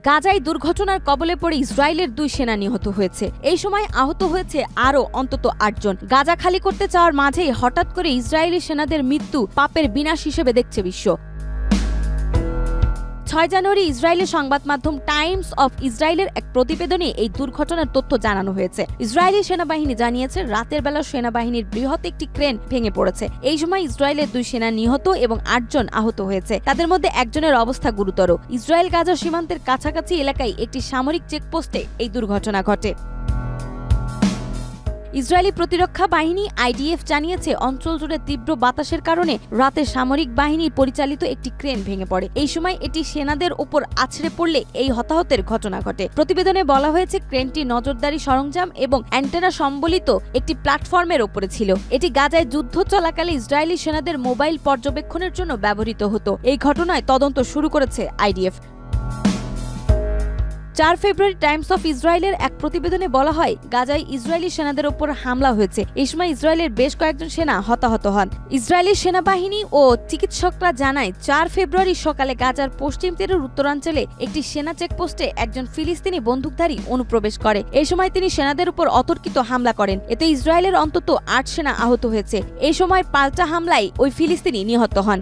গাজায় দুর্ঘটনার কবলে পড়ে ইসরায়েলের 2 সেনা নিহত হয়েছে। এই সময় আহত হয়েছে আরও অন্তত 8 জন। গাজা খালি করতে চাওয়ার মাঝেই হঠাৎ করে ইসরায়েলি সেনাদের মৃত্যু পাপের বিনাশ হিসেবে দেখছে বিশ্ব। 6 জানুয়ারি ইসরায়েলের সংবাদ মাধ্যম টাইমস অফ ইসরায়েলের এক প্রতিবেদনে এই দুর্ঘটনার তথ্য জানানো হয়েছে। ইসরায়েলি সেনাবাহিনী জানিয়েছে রাতের বেলা সেনাবাহিনীর বৃহৎ একটি ক্রেন ভেঙে পড়েছে। এই সময় ইসরায়েলের 2 সেনা নিহত এবং 8 জন আহত হয়েছে। তাদের মধ্যে একজনের অবস্থা গুরুতর। ইসরায়েল গাজা সীমান্তের কাছাকাছি এলাকায় একটি সামরিক চেকপোস্টে এই দুর্ঘটনা ঘটে। ইসরায়েলি প্রতিরক্ষা বাহিনী IDF জানিয়েছে অঞ্চল জুড়ে তীব্র বাতাসের কারণে রাতে সামরিক বাহিনীর পরিচালিত একটি ক্রেন ভেঙে পড়ে। এই সময় এটি সেনাদের উপর আছড়ে পড়লে এই হতাহতের ঘটনা ঘটে। প্রতিবেদনে বলা হয়েছে ক্রেনটি নজরদারি সরঞ্জাম এবং অ্যান্টেনা সম্বলিত একটি প্ল্যাটফর্মের উপরে ছিল। এটি গাজায় যুদ্ধ চলাকালে ইসরায়েলি সেনাদের মোবাইল পর্যবেক্ষণের জন্য ব্যবহৃত হতো। এই ঘটনায় তদন্ত শুরু করেছে IDF। 4 ফেব্রুয়ারি টাইমস অফ ইসরায়েলের এক প্রতিবেদনে বলা হয় গাজায় ইসরায়েলি সেনাদের উপর হামলা হয়েছে। এই সময় ইসরায়েলের বেশ কয়েকজন সেনা হতাহত হন। ইসরায়েলি সেনাবাহিনী ও চিকিৎসকরা জানায় 4 ফেব্রুয়ারি সকালে গাজার পশ্চিম তীরের উত্তরাঞ্চলে একটি সেনা চেকপোস্টে একজন ফিলিস্তিনি বন্দুকধারী অনুপ্রবেশ করে। এই সময় তিনি সেনাদের উপর অতর্কিত হামলা করেন। এতে ইসরায়েলের অন্তত 8 সেনা আহত হয়েছে। এই সময় পাল্টা হামলায় ওই ফিলিস্তিনি নিহত হন।